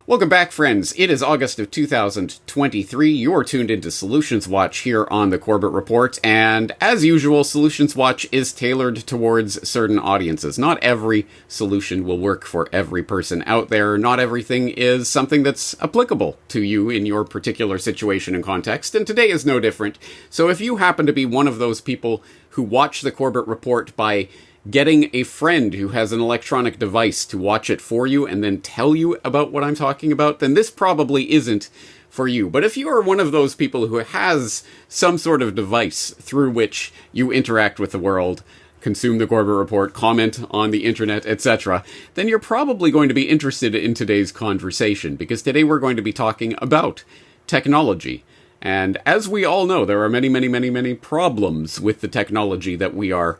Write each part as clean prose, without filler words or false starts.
Welcome back, friends. It is August of 2023. You're tuned into Solutions Watch here on the Corbett Report, and as usual, Solutions Watch is tailored towards certain audiences. Not every solution will work for every person out there. Not everything is something that's applicable to you in your particular situation and context, and today is no different. So if you happen to be one of those people who watch the Corbett Report by getting a friend who has an electronic device to watch it for you and then tell you about what I'm talking about, then this probably isn't for you. But if you are one of those people who has some sort of device through which you interact with the world, consume the Corbett Report, comment on the internet, etc., then you're probably going to be interested in today's conversation, because today we're going to be talking about technology. And as we all know, there are many problems with the technology that we are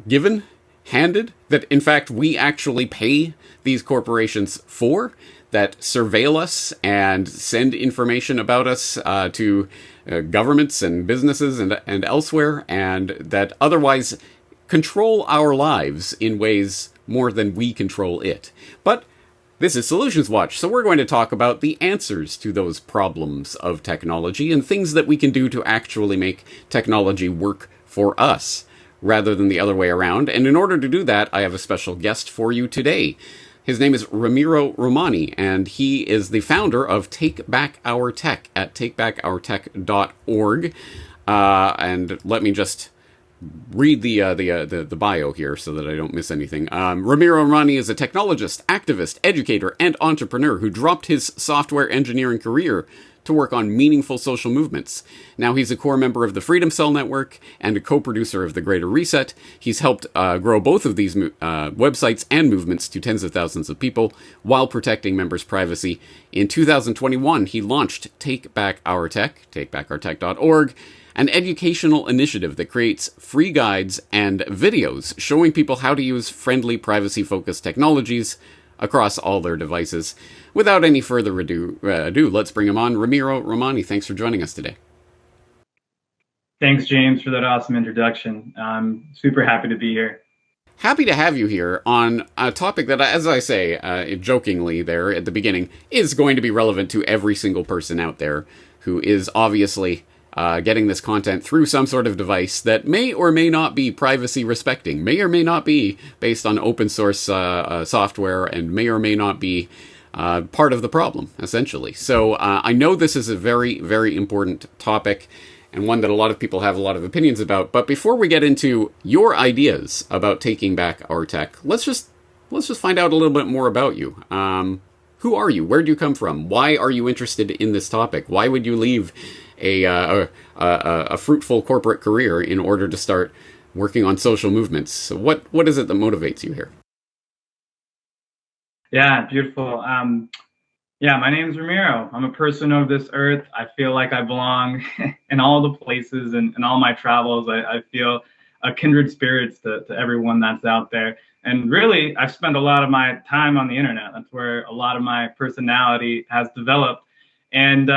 given, handed, that in fact we actually pay these corporations for, that surveil us and send information about us to governments and businesses and elsewhere, and that otherwise control our lives in ways more than we control it. But this is Solutions Watch, so we're going to talk about the answers to those problems of technology and things that we can do to actually make technology work for us, rather than the other way around. And in order to do that, I have a special guest for you today. His name is Ramiro Romani, and he is the founder of Take Back Our Tech at takebackourtech.org. And let me just read the bio here so that I don't miss anything. Ramiro Romani is a technologist, activist, educator, and entrepreneur who dropped his software engineering career to work on meaningful social movements. Now he's a core member of the Freedom Cell Network and a co-producer of The Greater Reset. He's helped grow both of these websites and movements to tens of thousands of people while protecting members' privacy. In 2021, he launched Take Back Our Tech, takebackourtech.org, an educational initiative that creates free guides and videos showing people how to use friendly, privacy-focused technologies across all their devices. Without any further ado, let's bring him on. Ramiro Romani, thanks for joining us today. Thanks, James, for that awesome introduction. I'm super happy to be here. Happy to have you here on a topic that, as I say, jokingly there at the beginning, is going to be relevant to every single person out there who is obviously getting this content through some sort of device that may or may not be privacy respecting, may or may not be based on open source software, and may or may not be part of the problem, essentially. So I know this is a very important topic, and one that a lot of people have a lot of opinions about. But before we get into your ideas about taking back our tech, let's just find out a little bit more about you. Who are you? Where do you come from? Why are you interested in this topic? Why would you leave a fruitful corporate career in order to start working on social movements? So what is it that motivates you here? Yeah, beautiful. My name is Ramiro. I'm a person of this earth. I feel like I belong in all the places and in all my travels. I feel a kindred spirits to everyone that's out there. And really, I've spent a lot of my time on the internet. That's where a lot of my personality has developed. And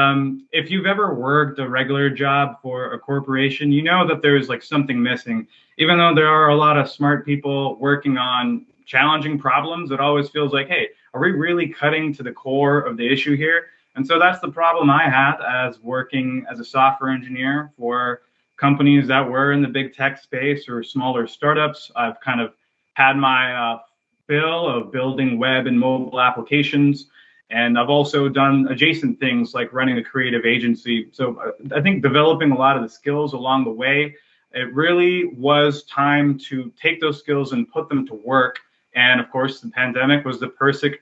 if you've ever worked a regular job for a corporation, you know that there's like something missing. Even though there are a lot of smart people working on challenging problems, it always feels like, hey, are we really cutting to the core of the issue here? And so that's the problem I had as working as a software engineer for companies that were in the big tech space or smaller startups. I've kind of had my fill of building web and mobile applications. And I've also done adjacent things like running a creative agency. So I think developing a lot of the skills along the way, it really was time to take those skills and put them to work. And of course, the pandemic was the perfect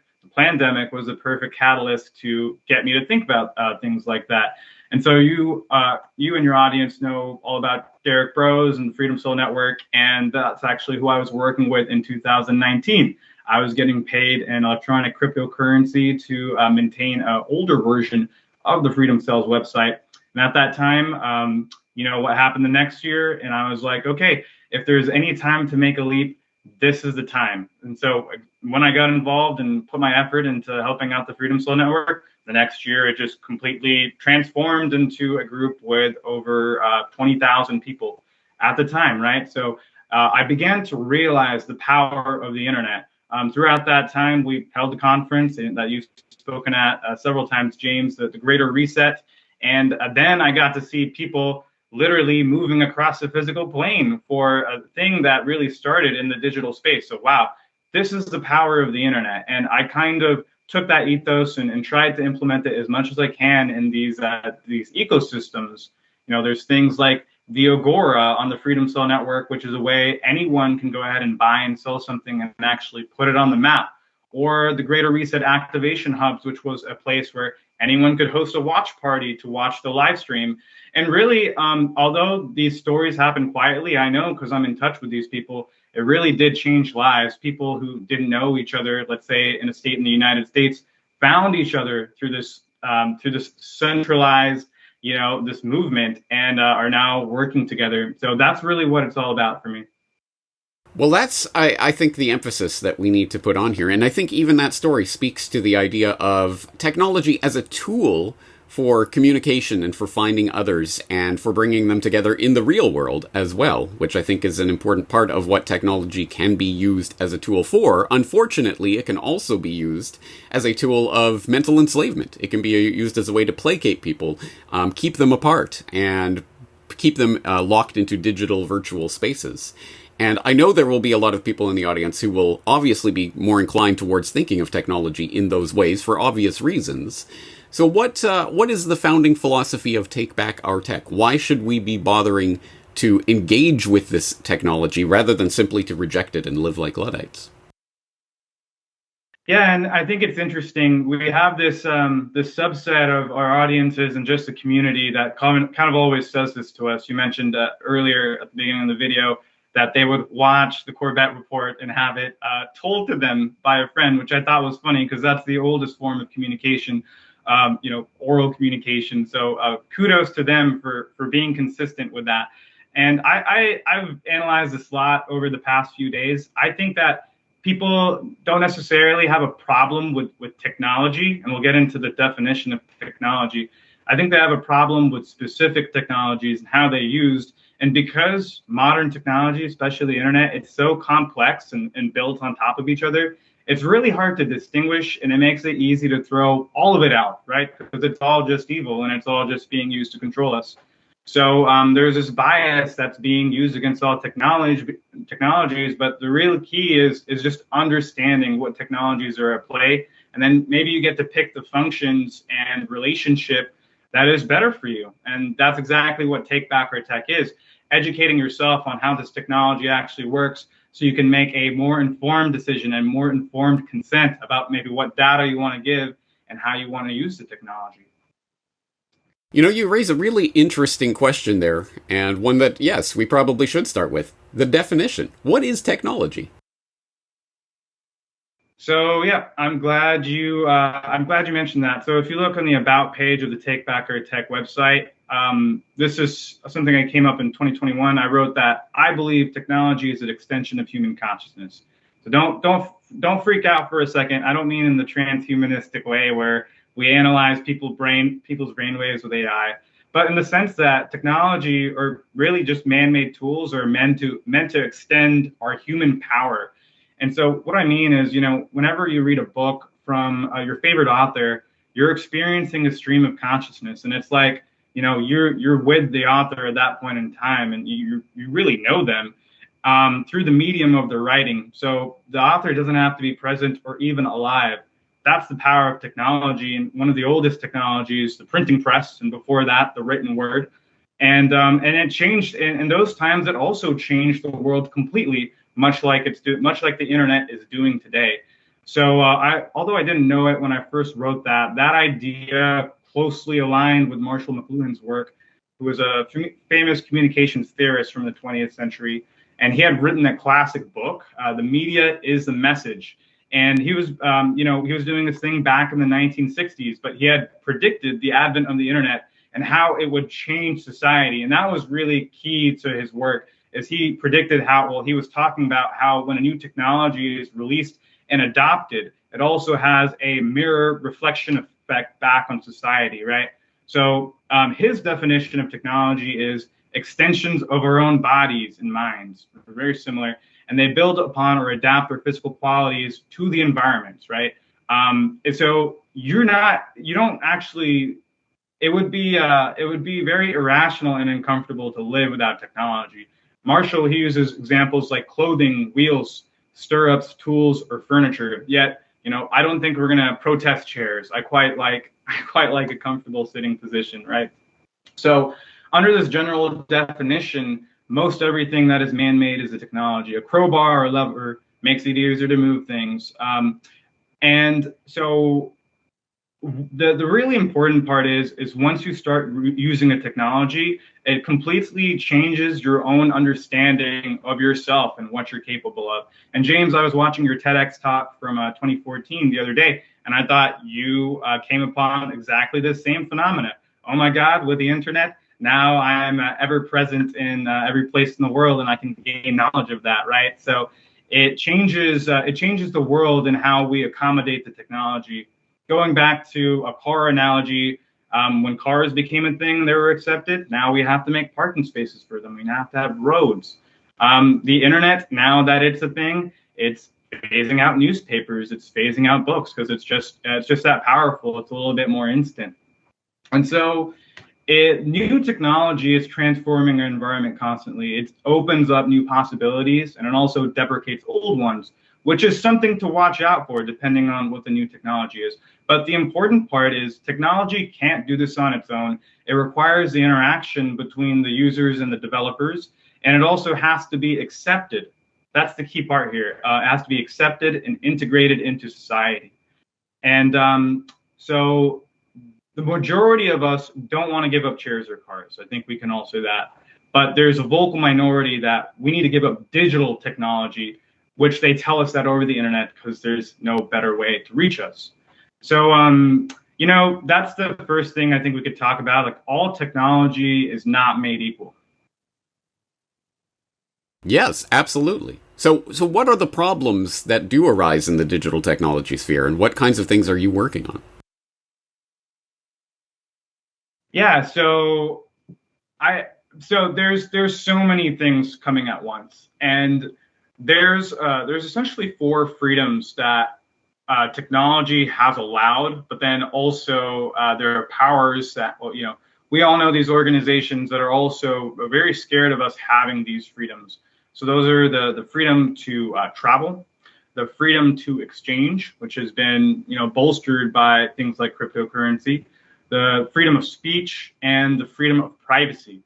catalyst to get me to think about things like that. And so you and your audience know all about Derek Bros and the Freedom Cell Network, and that's actually who I was working with in 2019. I was getting paid in electronic cryptocurrency to maintain an older version of the Freedom Cells website. And at that time, what happened the next year? And I was like, okay, if there's any time to make a leap, this is the time. And so when I got involved and put my effort into helping out the Freedom Cell Network, the next year it just completely transformed into a group with over 20,000 people at the time, right? So I began to realize the power of the internet. Throughout that time, we held a conference that you've spoken at several times, James, the Greater Reset. And then I got to see people literally moving across the physical plane for a thing that really started in the digital space. So, wow, this is the power of the internet. And I kind of took that ethos and tried to implement it as much as I can in these ecosystems. There's things like the Agora on the Freedom Cell Network, which is a way anyone can go ahead and buy and sell something and actually put it on the map. Or the Greater Reset Activation Hubs, which was a place where anyone could host a watch party to watch the live stream. And really, although these stories happen quietly, I know because I'm in touch with these people, it really did change lives. People who didn't know each other, let's say in a state in the United States, found each other through this centralized, this movement, and are now working together. So that's really what it's all about for me. Well, that's, I think, the emphasis that we need to put on here. And I think even that story speaks to the idea of technology as a tool for communication and for finding others and for bringing them together in the real world as well, which I think is an important part of what technology can be used as a tool for. Unfortunately, it can also be used as a tool of mental enslavement. It can be used as a way to placate people, keep them apart, and keep them locked into digital virtual spaces. And I know there will be a lot of people in the audience who will obviously be more inclined towards thinking of technology in those ways for obvious reasons. So what is the founding philosophy of Take Back Our Tech? Why should we be bothering to engage with this technology rather than simply to reject it and live like Luddites? Yeah, and I think it's interesting. We have this subset of our audiences and just the community that kind of always says this to us. You mentioned earlier at the beginning of the video that they would watch the Corbett Report and have it told to them by a friend, which I thought was funny because that's the oldest form of communication. Oral communication. So kudos to them for being consistent with that. And I've analyzed this a lot over the past few days. I think that people don't necessarily have a problem with technology, and we'll get into the definition of technology. I think they have a problem with specific technologies and how they're used. And because modern technology, especially the internet, it's so complex and built on top of each other, it's really hard to distinguish, and it makes it easy to throw all of it out, right? Because it's all just evil and it's all just being used to control us. So there's this bias that's being used against all technologies, but the real key is just understanding what technologies are at play, and then maybe you get to pick the functions and relationship that is better for you. And that's exactly what Take Back Our Tech is, educating yourself on how this technology actually works, so you can make a more informed decision and more informed consent about maybe what data you want to give and how you want to use the technology. You raise a really interesting question there, and one that, yes, we probably should start with. The definition. What is technology? So yeah, I'm glad you mentioned that. So if you look on the About page of the Take Back Our Tech website, this is something that came up in 2021. I wrote that I believe technology is an extension of human consciousness. So don't freak out for a second. I don't mean in the transhumanistic way where we analyze people's brainwaves with AI, but in the sense that technology, or really just man-made tools, are meant to extend our human power. And so what I mean is, whenever you read a book from your favorite author, you're experiencing a stream of consciousness, and it's like, you're with the author at that point in time, and you really know them through the medium of their writing. So the author doesn't have to be present or even alive. That's the power of technology. And one of the oldest technologies, the printing press, and before that, the written word. And it changed. In those times, it also changed the world completely, much like the internet is doing today. So although I didn't know it when I first wrote that idea closely aligned with Marshall McLuhan's work, who was a famous communications theorist from the 20th century. And he had written a classic book, The Media is the Message. And he was doing this thing back in the 1960s, but he had predicted the advent of the internet and how it would change society. And that was really key to his work, is he predicted he was talking about how when a new technology is released and adopted, it also has a mirror reflection effect back on society, right? So his definition of technology is extensions of our own bodies and minds. They're very similar. and they build upon or adapt their physical qualities to the environment, right? And so you don't actually, it would be very irrational and uncomfortable to live without technology. Marshall, he uses examples like clothing, wheels, stirrups, tools, or furniture. Yet, I don't think we're gonna protest chairs. I quite like a comfortable sitting position, right? So, under this general definition, most everything that is man-made is a technology. A crowbar or a lever makes it easier to move things, and so the really important part is once you start using a technology, it completely changes your own understanding of yourself and what you're capable of. And James, I was watching your TEDx talk from 2014 the other day, and I thought you came upon exactly the same phenomena. Oh my God, with the internet, now I'm ever present in every place in the world, and I can gain knowledge of that, right? So it changes the world and how we accommodate the technology. Going back to a car analogy, when cars became a thing, they were accepted. Now we have to make parking spaces for them. We have to have roads. The internet, now that it's a thing, it's phasing out newspapers. It's phasing out books because it's just that powerful. It's a little bit more instant. And so new technology is transforming our environment constantly. It opens up new possibilities, and it also deprecates old ones, which is something to watch out for depending on what the new technology is. But the important part is technology can't do this on its own. It requires the interaction between the users and the developers, and it also has to be accepted. That's the key part here. It has to be accepted and integrated into society. And so the majority of us don't want to give up chairs or cars. I think we can all say that. But there's a vocal minority that we need to give up digital technology, which they tell us that over the internet because there's no better way to reach us. So, that's the first thing I think we could talk about. Like, all technology is not made equal. Yes, absolutely. So what are the problems that do arise in the digital technology sphere, and what kinds of things are you working on? Yeah, so there's so many things coming at once, and there's essentially four freedoms that technology has allowed, but then also there are powers that, we all know these organizations that are also very scared of us having these freedoms. So those are the freedom to travel, the freedom to exchange, which has been bolstered by things like cryptocurrency, the freedom of speech, and the freedom of privacy.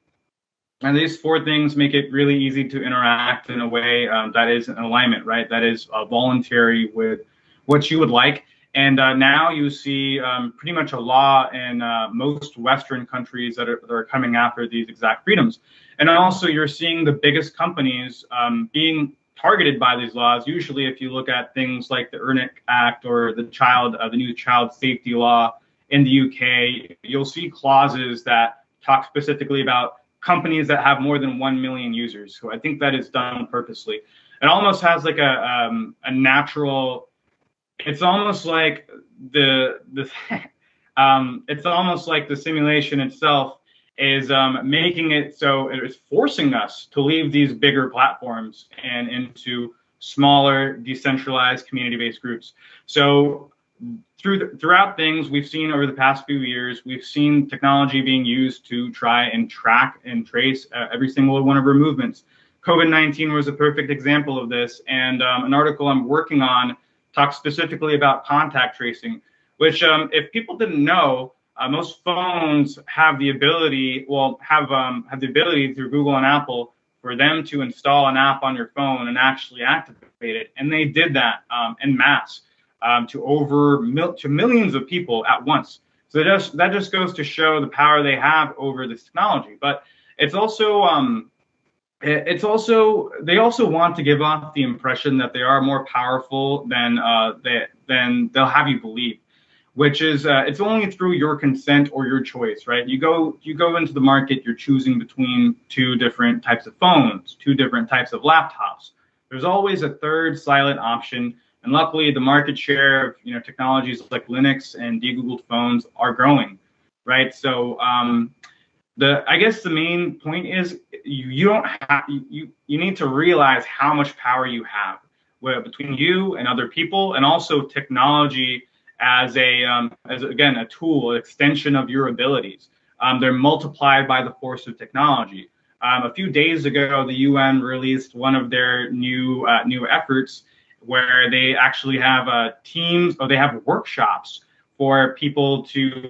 And these four things make it really easy to interact in a way that is in alignment, right? That is voluntary with what you would like. And now you see pretty much a law in most Western countries that are coming after these exact freedoms. And also you're seeing the biggest companies being targeted by these laws. Usually, if you look at things like the ERNIC Act or the new child safety law in the UK, you'll see clauses that talk specifically about companies that have more than 1 million users. So I think that is done purposely. It almost has like a natural. It's almost like it's almost like the simulation itself is making it so it is forcing us to leave these bigger platforms and into smaller, decentralized, community-based groups. So throughout things we've seen over the past few years, we've seen technology being used to try and track and trace every single one of our movements. COVID-19 was a perfect example of this, and an article I'm working on talks specifically about contact tracing, which if people didn't know, most phones have the ability, have the ability through Google and Apple for them to install an app on your phone and actually activate it. And they did that en masse to millions of people at once. So that just goes to show the power they have over this technology. But it's also they also want to give off the impression that they are more powerful than they'll have you believe, which is it's only through your consent or your choice, right? You go into the market, you're choosing between two different types of phones, two different types of laptops. There's always a third silent option, and luckily the market share of technologies like Linux and de-Googled phones are growing, right? So I guess the main point is you don't have you need to realize how much power you have between you and other people, and also technology as again a tool, an extension of your abilities. They're multiplied by the force of technology. A few days ago, the UN released one of their new efforts where they actually have teams, or they have workshops for people to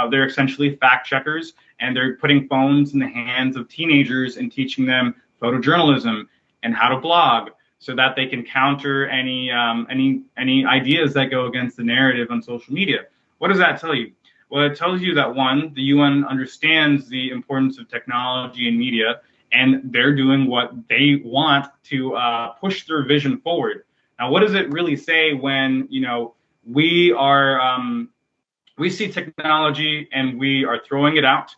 they're essentially fact checkers, and they're putting phones in the hands of teenagers and teaching them photojournalism and how to blog, so that they can counter any ideas that go against the narrative on social media. What does that tell you? Well, it tells you that, one, the UN understands the importance of technology and media, and they're doing what they want to push their vision forward. Now, what does it really say when, we are we see technology and we are throwing it out?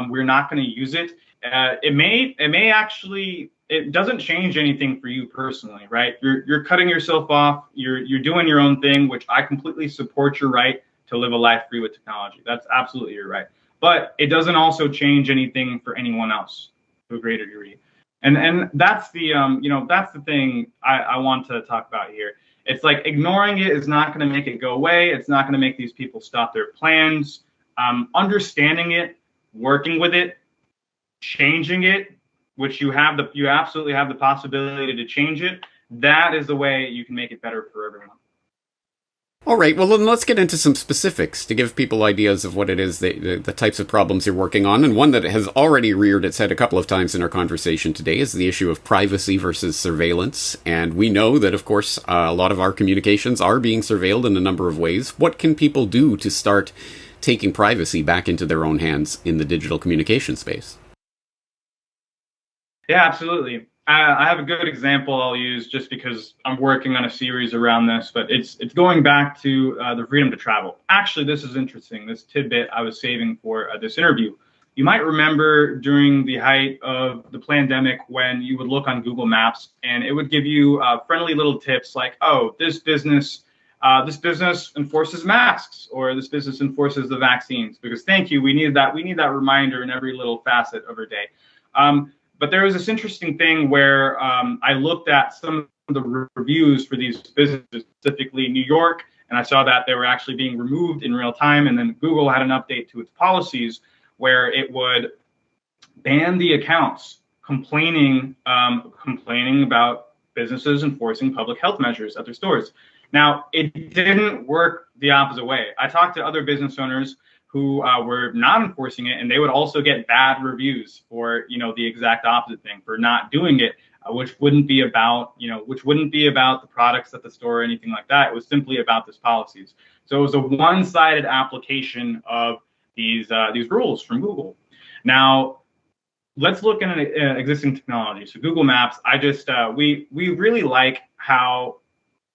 We're not going to use it. It may actually, it doesn't change anything for you personally, right? You're cutting yourself off. You're doing your own thing, which I completely support your right to live a life free with technology. That's absolutely your right. But it doesn't also change anything for anyone else to a greater degree. And that's the that's the thing I want to talk about here. It's like ignoring it is not going to make it go away. It's not going to make these people stop their plans. Understanding it, working with it, changing it, which you absolutely have the possibility to change it. That is the way you can make it better for everyone. All right, well, then let's get into some specifics to give people ideas of what it is, the types of problems you're working on. And one that has already reared its head a couple of times in our conversation today is the issue of privacy versus surveillance. And we know that, of course, a lot of our communications are being surveilled in a number of ways. What can people do to start taking privacy back into their own hands in the digital communication space? Yeah, absolutely. I have a good example I'll use just because I'm working on a series around this, but it's going back to the freedom to travel. Actually, this is interesting. This tidbit I was saving for this interview. You might remember during the height of the pandemic when you would look on Google Maps and it would give you friendly little tips like, oh, this business enforces masks, or this business enforces the vaccines, because thank you, we need that reminder in every little facet of our day. But there was this interesting thing where I looked at some of the reviews for these businesses, specifically New York, and I saw that they were actually being removed in real time. And then Google had an update to its policies where it would ban the accounts complaining about businesses enforcing public health measures at their stores. Now, it didn't work the opposite way. I talked to other business owners who were not enforcing it, and they would also get bad reviews for the exact opposite thing, for not doing it, which wouldn't be about the products at the store or anything like that. It was simply about these policies. So it was a one-sided application of these rules from Google. Now, let's look at an existing technology. So Google Maps, we really like how,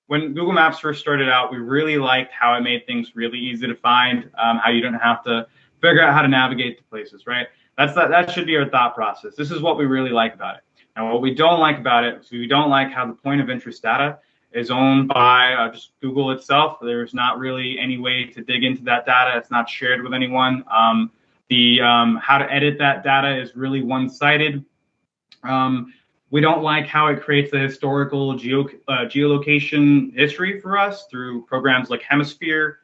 when Google Maps first started out, we really liked how it made things really easy to find, how you don't have to figure out how to navigate the places, right? That should be our thought process. This is what we really like about it. And what we don't like about it is we don't like how the point of interest data is owned by just Google itself. There's not really any way to dig into that data. It's not shared with anyone. How to edit that data is really one-sided. We don't like how it creates a historical geolocation history for us through programs like Hemisphere,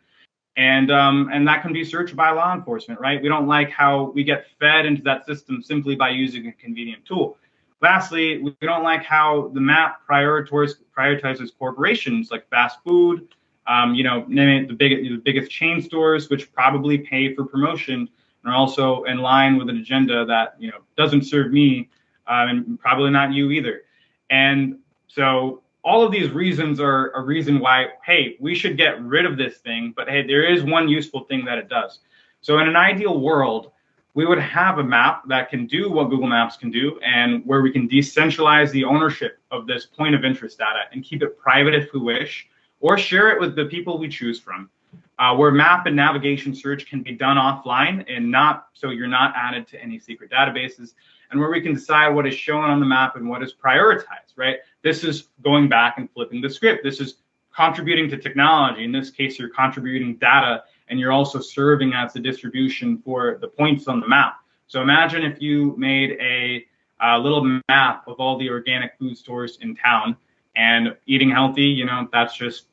and that can be searched by law enforcement, right? We don't like how we get fed into that system simply by using a convenient tool. Lastly, we don't like how the map prioritizes corporations like fast food, the biggest chain stores, which probably pay for promotion and are also in line with an agenda that doesn't serve me. And probably not you either. And so all of these reasons are a reason why, hey, we should get rid of this thing. But hey, there is one useful thing that it does. So in an ideal world, we would have a map that can do what Google Maps can do, and where we can decentralize the ownership of this point of interest data and keep it private if we wish, or share it with the people we choose from. Where map and navigation search can be done offline and you're not added to any secret databases, and where we can decide what is shown on the map and what is prioritized, right? This is going back and flipping the script. This is contributing to technology. In this case, you're contributing data, and you're also serving as the distribution for the points on the map. So imagine if you made a little map of all the organic food stores in town, and eating healthy, that's just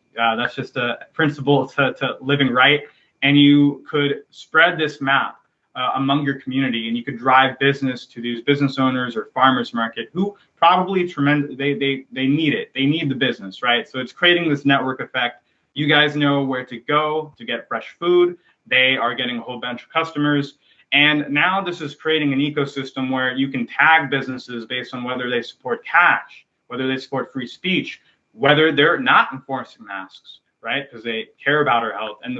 a principle to living right. And you could spread this map among your community, and you could drive business to these business owners or farmers market who probably they need it. They need the business, right? So it's creating this network effect. You guys know where to go to get fresh food. They are getting a whole bunch of customers. And now this is creating an ecosystem where you can tag businesses based on whether they support cash, whether they support free speech, whether they're not enforcing masks, right? Because they care about our health and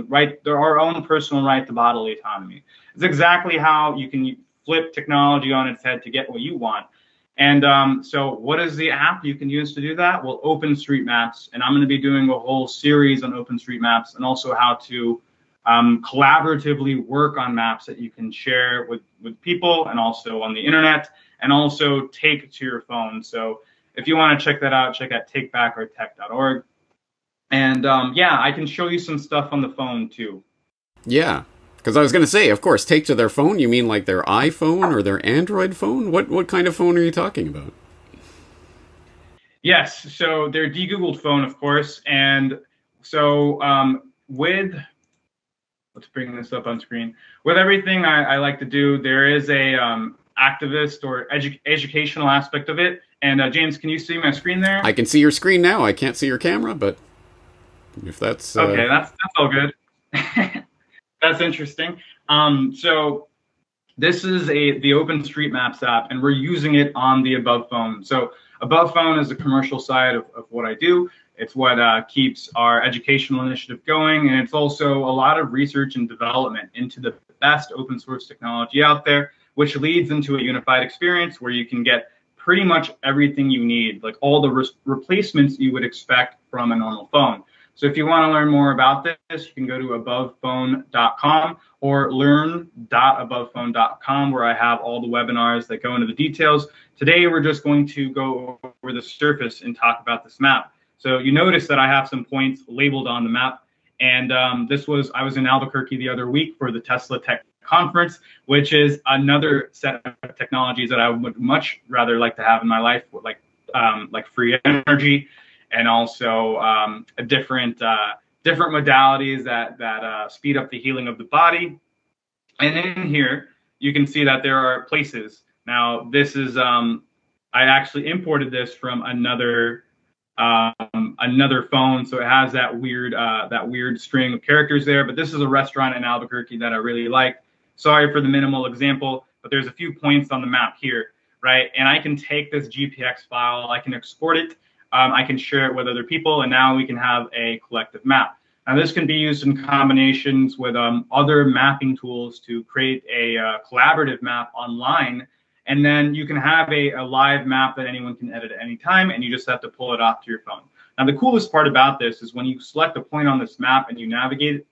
our own personal right to bodily autonomy. It's exactly how you can flip technology on its head to get what you want. And so what is the app you can use to do that? Well, OpenStreetMaps. And I'm going to be doing a whole series on OpenStreetMaps and also how to collaboratively work on maps that you can share with people and also on the internet and also take to your phone. So if you want to check that out, check out takebackourtech.org. And yeah, I can show you some stuff on the phone too. Yeah, because I was going to say, of course, take to their phone. You mean like their iPhone or their Android phone? What kind of phone are you talking about? Yes, so their de-Googled phone, of course. And so let's bring this up on screen. With everything I like to do, there is a activist or educational aspect of it. And James, can you see my screen there? I can see your screen now. I can't see your camera, but if that's okay, that's all good. That's interesting. So this is the OpenStreetMaps app, and we're using it on the Above phone. So Above phone is the commercial side of what I do. It's what keeps our educational initiative going, and it's also a lot of research and development into the best open source technology out there, which leads into a unified experience where you can get pretty much everything you need, like all the replacements you would expect from a normal phone. So if you want to learn more about this, you can go to abovephone.com or learn.abovephone.com, where I have all the webinars that go into the details. Today, we're just going to go over the surface and talk about this map. So you notice that I have some points labeled on the map. And I was in Albuquerque the other week for the Tesla Tech Conference, which is another set of technologies that I would much rather like to have in my life, like free energy, and also different modalities that speed up the healing of the body. And in here, you can see that there are places. Now, this is I actually imported this from another phone, so it has that weird string of characters there. But this is a restaurant in Albuquerque that I really like. Sorry for the minimal example, but there's a few points on the map here, right? And I can take this GPX file, I can export it, I can share it with other people, and now we can have a collective map. Now, this can be used in combinations with other mapping tools to create a collaborative map online. And then you can have a live map that anyone can edit at any time, and you just have to pull it off to your phone. Now, the coolest part about this is when you select a point on this map and you navigate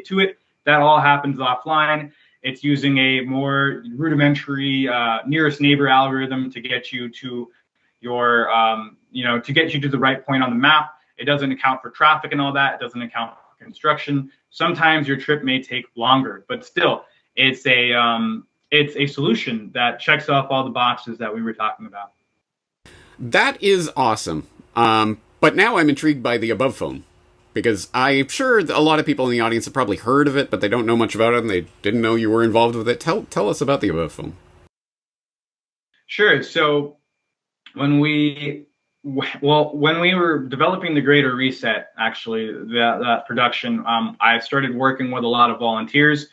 to it, that all happens offline. It's using a more rudimentary nearest neighbor algorithm to get you to your, to get you to the right point on the map. It doesn't account for traffic and all that. It doesn't account for construction. Sometimes your trip may take longer, but still, it's a solution that checks off all the boxes that we were talking about. That is awesome. But now I'm intrigued by the Above phone, because I'm sure a lot of people in the audience have probably heard of it, but they don't know much about it, and they didn't know you were involved with it. Tell us about the Above phone. Sure. So when we were developing the Greater Reset, actually, that production, I started working with a lot of volunteers.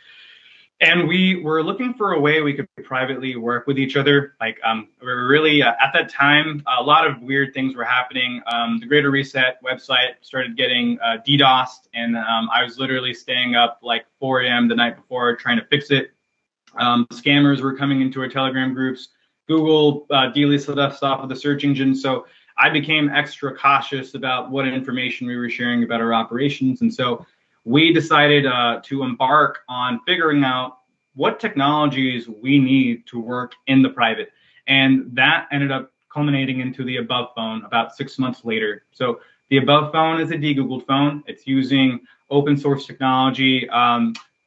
And we were looking for a way we could privately work with each other. Like, we were really, at that time, a lot of weird things were happening. The Greater Reset website started getting DDoSed, and I was literally staying up like 4 a.m. the night before trying to fix it. Scammers were coming into our Telegram groups. Google delisted us off of the search engine. So I became extra cautious about what information we were sharing about our operations. And so we decided to embark on figuring out what technologies we need to work in the private. And that ended up culminating into the Above phone about 6 months later. So the Above phone is a de-Googled phone. It's using open source technology.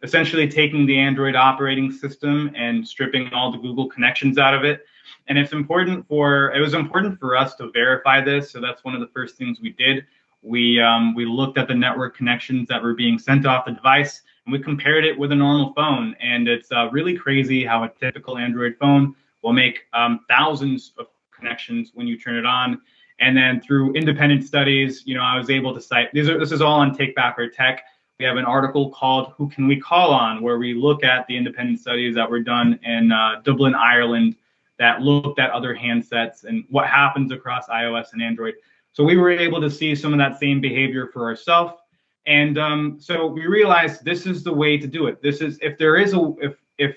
essentially taking the Android operating system and stripping all the Google connections out of it. And it was important for us to verify this. So that's one of the first things we did. We looked at the network connections that were being sent off the device, and we compared it with a normal phone. And it's really crazy how a typical Android phone will make thousands of connections when you turn it on. And then through independent studies, I was able to cite, this is all on Take Back Our Tech. We have an article called Who Can We Call On, where we look at the independent studies that were done in Dublin, Ireland, that looked at other handsets and what happens across iOS and Android. So we were able to see some of that same behavior for ourselves. And so we realized this is the way to do it. This is, if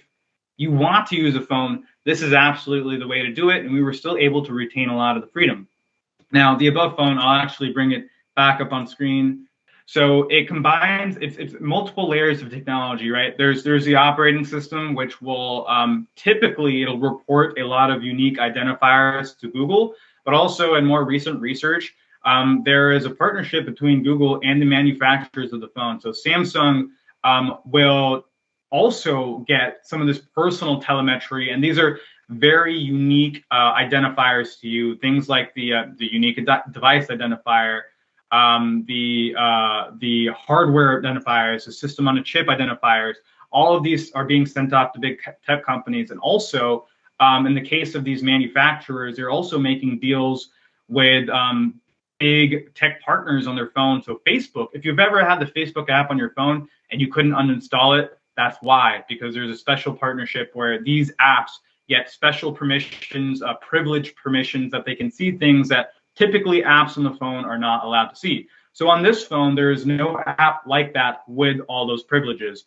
you want to use a phone, this is absolutely the way to do it. And we were still able to retain a lot of the freedom. Now, the above phone, I'll actually bring it back up on screen. So it combines, it's multiple layers of technology, right? There's the operating system, which will typically, it'll report a lot of unique identifiers to Google, but also in more recent research, there is a partnership between Google and the manufacturers of the phone. So Samsung will also get some of this personal telemetry, and these are very unique identifiers to you. Things like the unique device identifier, the hardware identifiers, the system on a chip identifiers. All of these are being sent off to big tech companies, and also in the case of these manufacturers, they're also making deals with big tech partners on their phone. So Facebook, if you've ever had the Facebook app on your phone and you couldn't uninstall it, that's why, because there's a special partnership where these apps get special permissions, privileged permissions, that they can see things that typically apps on the phone are not allowed to see. So on this phone, there is no app like that with all those privileges.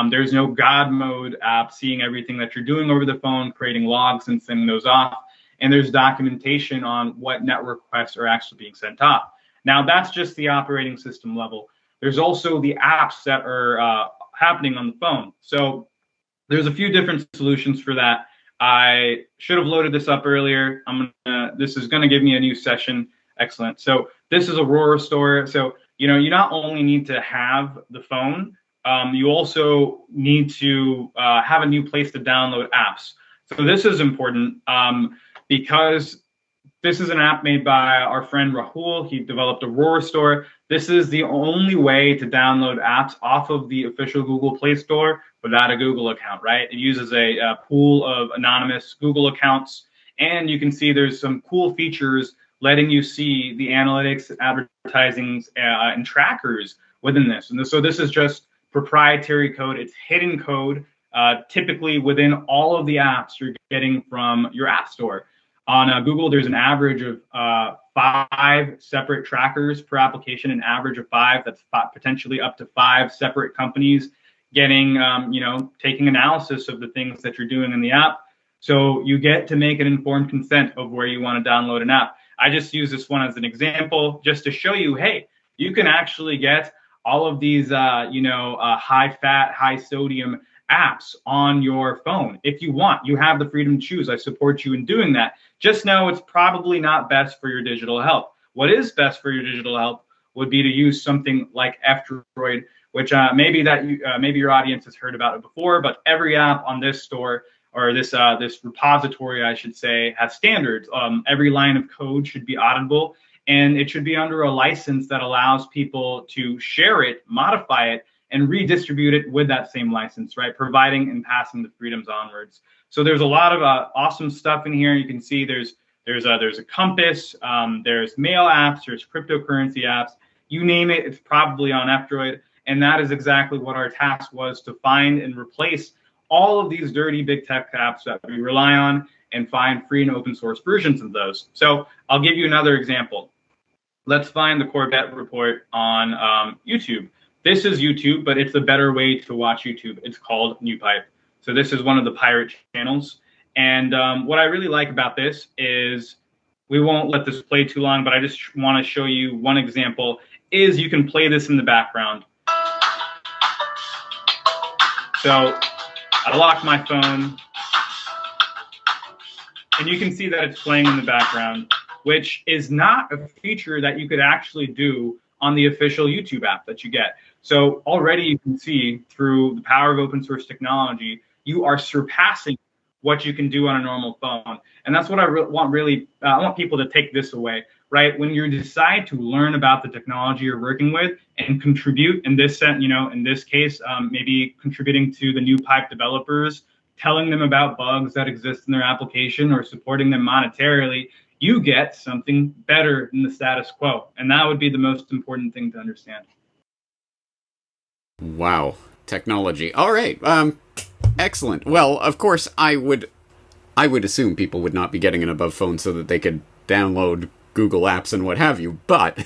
There's no God mode app seeing everything that you're doing over the phone, creating logs and sending those off. And there's documentation on what network requests are actually being sent off. Now, that's just the operating system level. There's also the apps that are happening on the phone. So there's a few different solutions for that. I should have loaded this up earlier. This is going to give me a new session. Excellent. So this is Aurora Store. So, you not only need to have the phone, you also need to have a new place to download apps. So this is important because this is an app made by our friend Rahul. He developed Aurora Store. This is the only way to download apps off of the official Google Play Store without a Google account, right? It uses a pool of anonymous Google accounts. And you can see there's some cool features letting you see the analytics, advertisings, and trackers within this. And so this is just proprietary code. It's hidden code, typically within all of the apps you're getting from your app store. On Google, there's an average of 5 separate trackers per application, an average of 5. That's potentially up to 5 separate companies getting, taking analysis of the things that you're doing in the app. So you get to make an informed consent of where you want to download an app. I just use this one as an example just to show you, hey, you can actually get all of these, high fat, high sodium apps on your phone. If you want, you have the freedom to choose. I support you in doing that. Just know it's probably not best for your digital health. What is best for your digital health would be to use something like F-Droid, which maybe your audience has heard about it before, but every app on this store, or this repository, I should say, has standards. Every line of code should be auditable, and it should be under a license that allows people to share it, modify it, and redistribute it with that same license, right? Providing and passing the freedoms onwards. So there's a lot of awesome stuff in here. You can see there's a compass, there's mail apps, there's cryptocurrency apps, you name it, it's probably on F-Droid. And that is exactly what our task was, to find and replace all of these dirty big tech apps that we rely on and find free and open source versions of those. So I'll give you another example. Let's find the Corbett Report on YouTube. This is YouTube, but it's a better way to watch YouTube. It's called NewPipe. So this is one of the pirate channels. And what I really like about this is, we won't let this play too long, but I just want to show you one example, is you can play this in the background. So I lock my phone, and you can see that it's playing in the background, which is not a feature that you could actually do on the official YouTube app that you get. So already you can see through the power of open source technology, you are surpassing what you can do on a normal phone. And that's what I want people to take this away, right? When you decide to learn about the technology you're working with and contribute in this sense, in this case, maybe contributing to the new pipe developers, telling them about bugs that exist in their application or supporting them monetarily, you get something better than the status quo. And that would be the most important thing to understand. Wow. Technology. All right. Excellent. Well, of course, I would assume people would not be getting an above phone so that they could download Google apps and what have you. But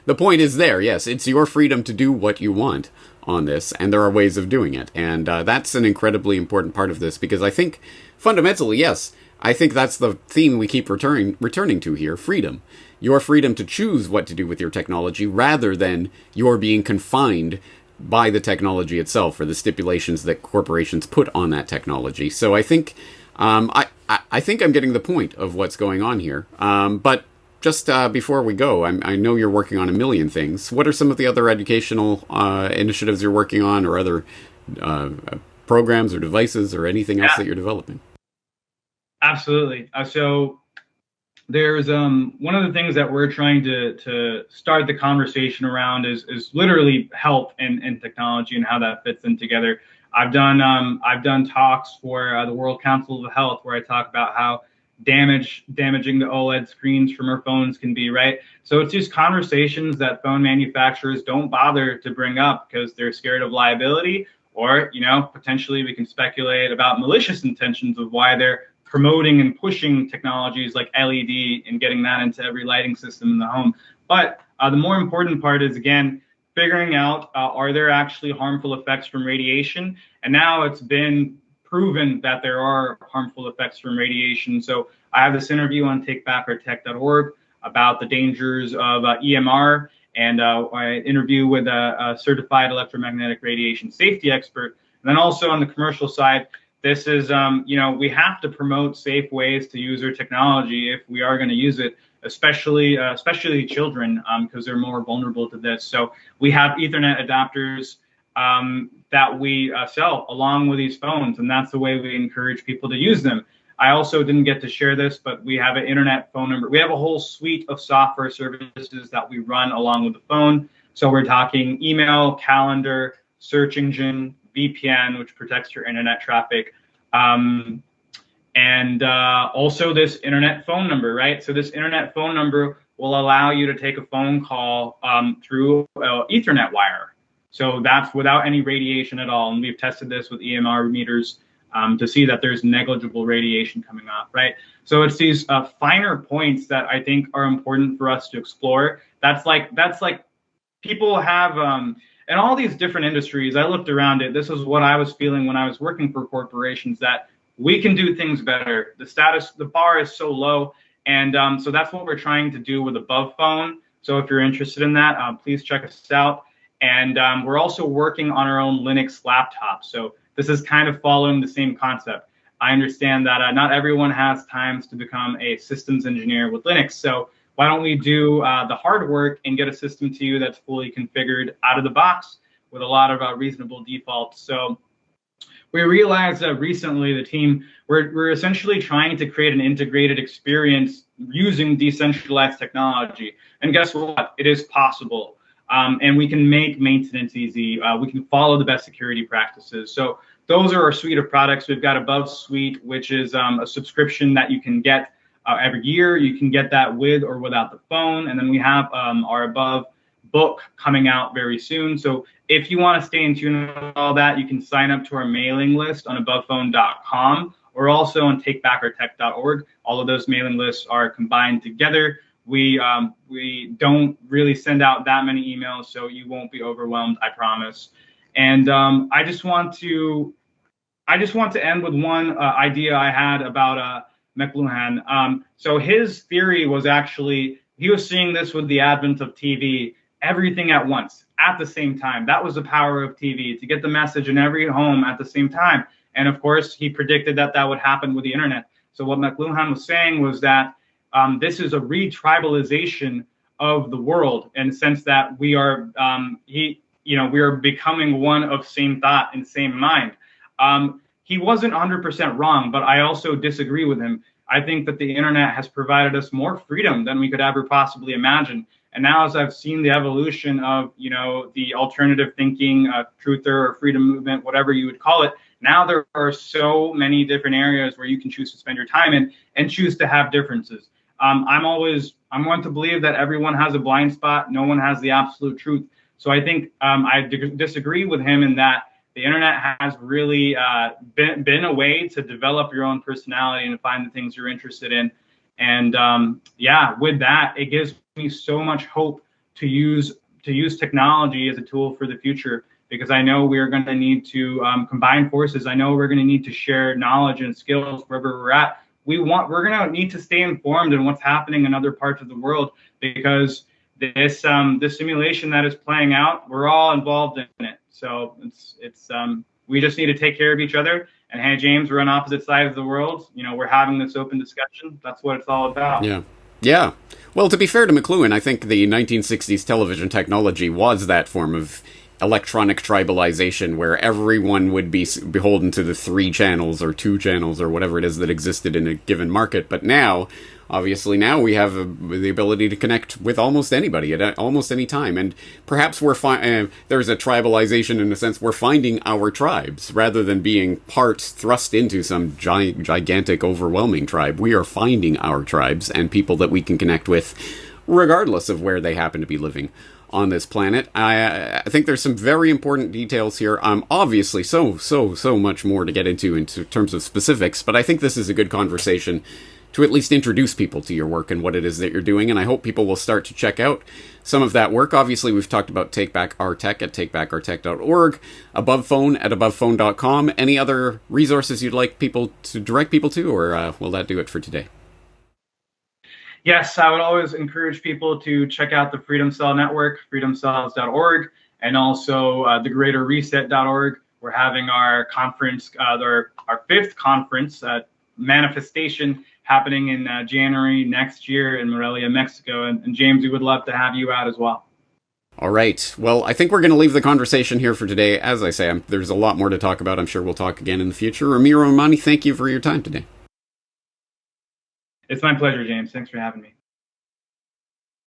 the point is there. Yes, it's your freedom to do what you want on this, and there are ways of doing it. And that's an incredibly important part of this, because I think fundamentally, yes, I think that's the theme we keep returning to here: freedom. Your freedom to choose what to do with your technology, rather than your being confined by the technology itself or the stipulations that corporations put on that technology. So I think I think I'm getting the point of what's going on here. But just before we go, I know you're working on a million things. What are some of the other educational initiatives you're working on, or other programs or devices or anything else that you're developing? Absolutely. So there's one of the things that we're trying to start the conversation around is literally health and technology and how that fits in together. I've done talks for the World Council of Health, where I talk about how damaging the OLED screens from our phones can be, right? So it's just conversations that phone manufacturers don't bother to bring up because they're scared of liability, or potentially we can speculate about malicious intentions of why they're promoting and pushing technologies like LED and getting that into every lighting system in the home. But the more important part is, again, figuring out, are there actually harmful effects from radiation? And now it's been proven that there are harmful effects from radiation. So I have this interview on takebackourtech.org about the dangers of EMR, and I interview with a certified electromagnetic radiation safety expert. And then also on the commercial side, this is, we have to promote safe ways to use our technology if we are going to use it, especially children, because they're more vulnerable to this. So we have Ethernet adapters that we sell along with these phones, and that's the way we encourage people to use them. I also didn't get to share this, but we have an internet phone number. We have a whole suite of software services that we run along with the phone. So we're talking email, calendar, search engine, VPN, which protects your internet traffic, and also this internet phone number, right? So this internet phone number will allow you to take a phone call through Ethernet wire. So that's without any radiation at all. And we've tested this with EMR meters to see that there's negligible radiation coming off, right? So it's these finer points that I think are important for us to explore. That's like people have, in all these different industries, I looked around it. This is what I was feeling when I was working for corporations, that we can do things better. The bar is so low. And so that's what we're trying to do with Above Phone. So if you're interested in that, please check us out. And we're also working on our own Linux laptop. So this is kind of following the same concept. I understand that not everyone has times to become a systems engineer with Linux. So why don't we do the hard work and get a system to you that's fully configured out of the box with a lot of reasonable defaults. So we realized that recently the team, we're essentially trying to create an integrated experience using decentralized technology. And guess what? It is possible. And we can make maintenance easy. We can follow the best security practices. So those are our suite of products. We've got Above Suite, which is a subscription that you can get every year. You can get that with or without the phone. And then we have our Above book coming out very soon. So if you want to stay in tune with all that, you can sign up to our mailing list on abovephone.com, or also on takebackourtech.org. All of those mailing lists are combined together. We don't really send out that many emails, so you won't be overwhelmed, I promise. And I just want to end with one idea I had about McLuhan. So his theory was actually, he was seeing this with the advent of TV, everything at once, at the same time. That was the power of TV, to get the message in every home at the same time. And of course, he predicted that that would happen with the internet. So what McLuhan was saying was that this is a re-tribalization of the world, in the sense that we are, we are becoming one of same thought and same mind. He wasn't 100% wrong, but I also disagree with him. I think that the internet has provided us more freedom than we could ever possibly imagine. And now, as I've seen the evolution of, the alternative thinking, truther or freedom movement, whatever you would call it, now there are so many different areas where you can choose to spend your time in and choose to have differences. I'm one to believe that everyone has a blind spot. No one has the absolute truth. So I think I disagree with him in that the internet has really been a way to develop your own personality and to find the things you're interested in. And with that, it gives me so much hope to use technology as a tool for the future, because I know we're going to need to combine forces. I know we're going to need to share knowledge and skills wherever we're at. We're going to need to stay informed in what's happening in other parts of the world, because this simulation that is playing out, we're all involved in it. So it's we just need to take care of each other. And hey, James, we're on opposite sides of the world. We're having this open discussion. That's what it's all about. Yeah. Well, to be fair to McLuhan, I think the 1960s television technology was that form of electronic tribalization where everyone would be beholden to the 3 channels or 2 channels or whatever it is that existed in a given market. But now, obviously, we have the ability to connect with almost anybody at almost any time. And perhaps there's a tribalization in a sense. We're finding our tribes rather than being thrust into some gigantic, overwhelming tribe. We are finding our tribes and people that we can connect with regardless of where they happen to be living on this planet. I think there's some very important details here. Obviously, so much more to get into in terms of specifics, but I think this is a good conversation to at least introduce people to your work and what it is that you're doing, and I hope people will start to check out some of that work. Obviously, we've talked about Take Back Our Tech at takebackourtech.org, Above Phone at abovephone.com. Any other resources you'd like people to direct people to, or will that do it for today? Yes, I would always encourage people to check out the Freedom Cell Network, freedomcells.org, and also thegreaterreset.org. We're having our conference, our 5th conference, Manifestation, happening in January next year in Morelia, Mexico. And James, we would love to have you out as well. All right. Well, I think we're going to leave the conversation here for today. As I say, there's a lot more to talk about. I'm sure we'll talk again in the future. Ramiro Romani, thank you for your time today. It's my pleasure, James. Thanks for having me.